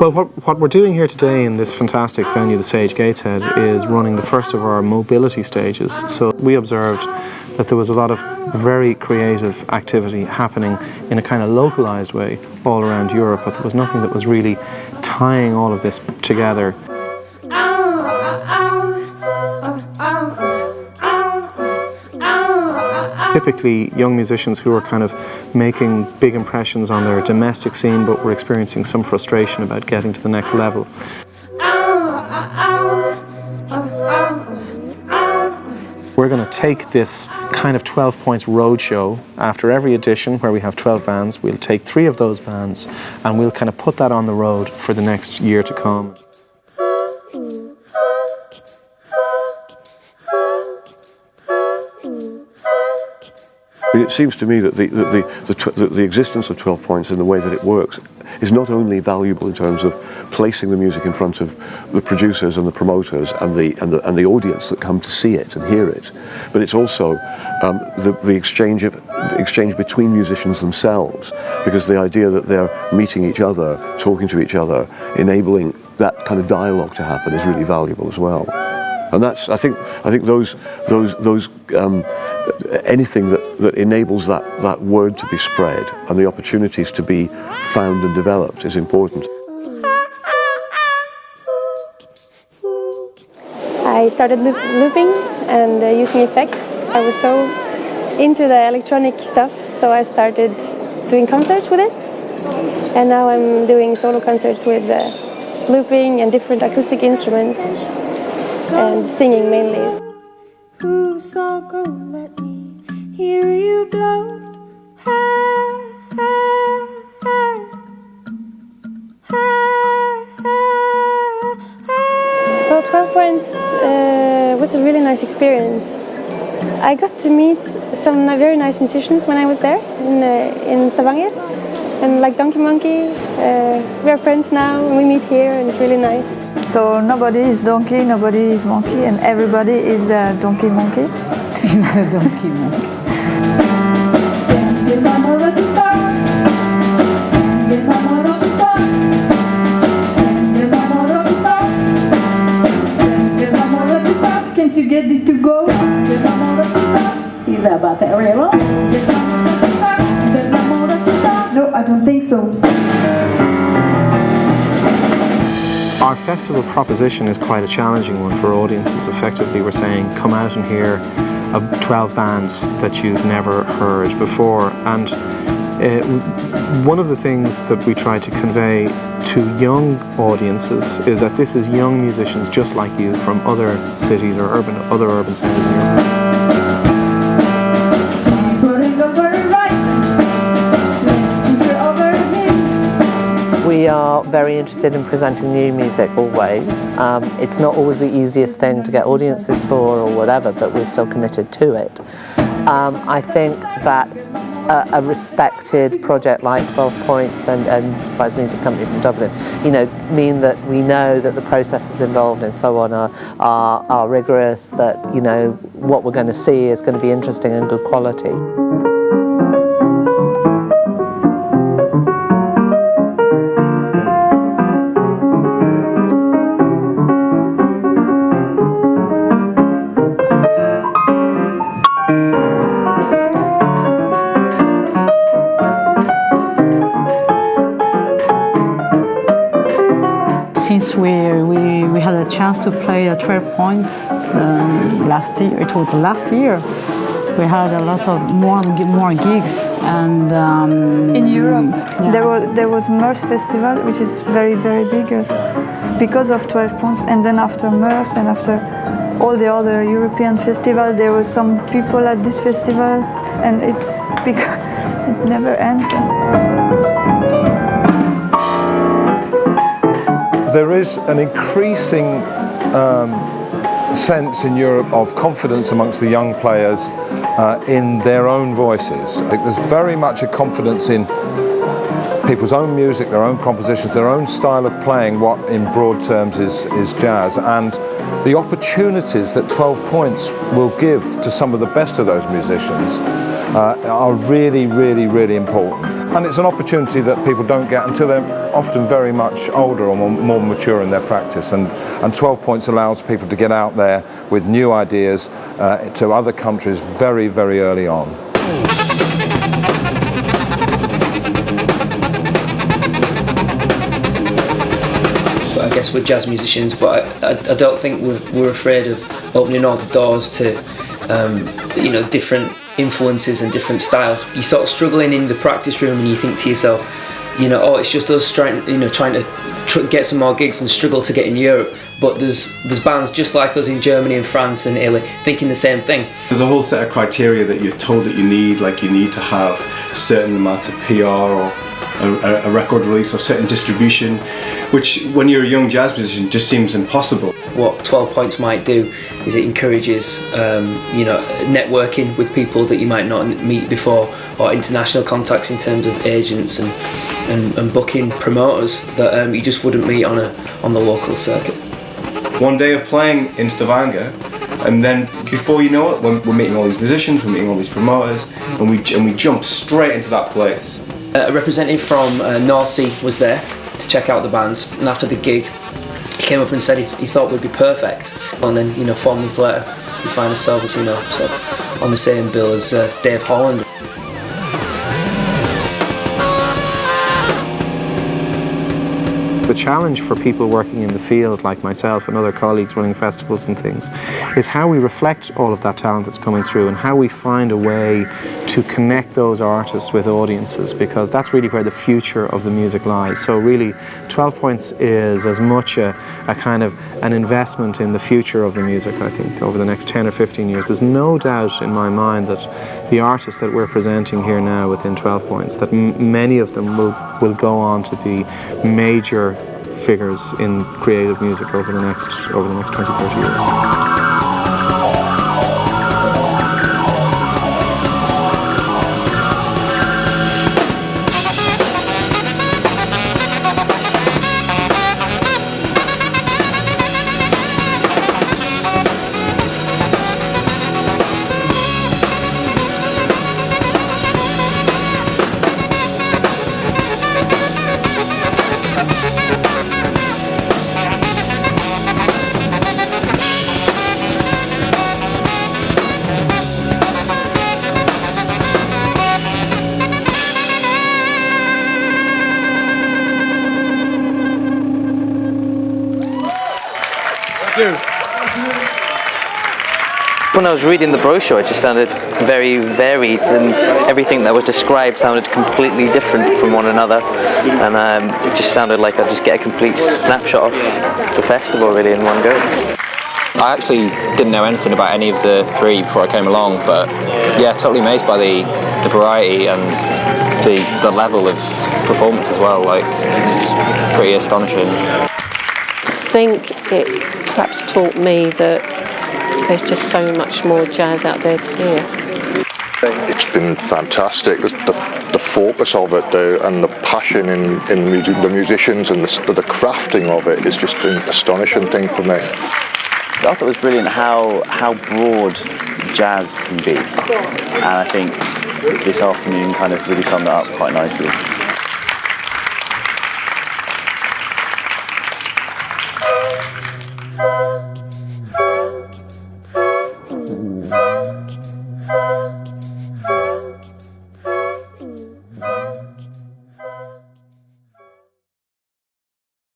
Well, what we're doing here today in this fantastic venue, the Sage Gateshead, is running the first of our mobility stages. So we observed that there was a lot of very creative activity happening in a kind of localized way all around Europe, but there was nothing that was really tying all of this together. Typically young musicians who are kind of making big impressions on their domestic scene but were experiencing some frustration about getting to the next level. We're going to take this kind of 12 points roadshow after every edition where we have 12 bands. We'll take 3 of those bands and we'll kind of put that on the road for the next year to come. It seems to me that the existence of 12 points in the way that it works is not only valuable in terms of placing the music in front of the producers and the promoters and the audience that come to see it and hear it, but it's also the exchange between musicians themselves, because the idea that they're meeting each other, talking to each other, enabling that kind of dialogue to happen is really valuable as well. And that's, I think those anything that enables that word to be spread and the opportunities to be found and developed is important. I started looping and using effects. I was so into the electronic stuff, so I started doing concerts with it. And now I'm doing solo concerts with looping and different acoustic instruments and singing mainly. Who's all gonna let me hear you blow? Well, 12 Points was a really nice experience. I got to meet some very nice musicians when I was there in Stavanger. And like Donkey Monkey, we are friends now and we meet here and it's really nice. So nobody is donkey, nobody is monkey, and everybody is a donkey monkey. Donkey monkey. Can't you get it to go? Is that battery level? No, I don't think so. Our festival proposition is quite a challenging one for audiences. Effectively, we're saying, come out and hear 12 bands that you've never heard before. And one of the things that we try to convey to young audiences is that this is young musicians just like you from other cities or other urban centres in Europe. We are very interested in presenting new music always. It's not always the easiest thing to get audiences for or whatever, but we're still committed to it. I think that a respected project like 12 Points and Prize Music Company from Dublin, mean that we know that the processes involved and so on are rigorous, that, what we're going to see is going to be interesting and good quality. Since we had a chance to play at 12 Points last year, it was last year, we had a lot of more gigs and in Europe. Yeah. There was MERS Festival, which is very, very big because of 12 Points, and then after MERS and after all the other European festivals, there were some people at this festival, and it's because it never ends. There is an increasing sense in Europe of confidence amongst the young players in their own voices. I think there's very much a confidence in people's own music, their own compositions, their own style of playing what in broad terms is jazz, and the opportunities that 12 Points will give to some of the best of those musicians are really, really, really important. And it's an opportunity that people don't get until they're often very much older or more mature in their practice. And 12 Points allows people to get out there with new ideas to other countries very, very early on. I guess we're jazz musicians, but I don't think we're afraid of opening all the doors to different influences and different styles. You're sort of struggling in the practice room and you think to yourself, oh, it's just us trying to get some more gigs and struggle to get in Europe. But there's bands just like us in Germany and France and Italy thinking the same thing. There's a whole set of criteria that you're told that you need, like you need to have a certain amount of PR or a record release or certain distribution, which when you're a young jazz musician just seems impossible. What 12 Points might do is it encourages networking with people that you might not meet before, or international contacts in terms of agents and booking promoters that you just wouldn't meet on the local circuit. One day of playing in Stavanger, and then before you know it, we're meeting all these musicians, we're meeting all these promoters, and we jump straight into that place. A representative from North Sea was there to check out the bands, and after the gig he came up and said he thought we'd be perfect. And then 4 months later we find ourselves sort of on the same bill as Dave Holland. The challenge for people working in the field like myself and other colleagues running festivals and things is how we reflect all of that talent that's coming through and how we find a way to connect those artists with audiences, because that's really where the future of the music lies. So really 12 Points is as much a kind of an investment in the future of the music, I think, over the next 10 or 15 years. There's no doubt in my mind that the artists that we're presenting here now within 12 Points, that many of them will go on to be major figures in creative music over the next 20, 30 years. When I was reading the brochure, it just sounded very varied, and everything that was described sounded completely different from one another, and it just sounded like I'd just get a complete snapshot of the festival really in one go. I actually didn't know anything about any of the three before I came along, but yeah, totally amazed by the variety and the level of performance as well, like pretty astonishing. I think it perhaps taught me that there's just so much more jazz out there to hear. It's been fantastic. The focus of it and the passion in the musicians and the crafting of it is just an astonishing thing for me. I thought it was brilliant how broad jazz can be, and I think this afternoon kind of really summed that up quite nicely.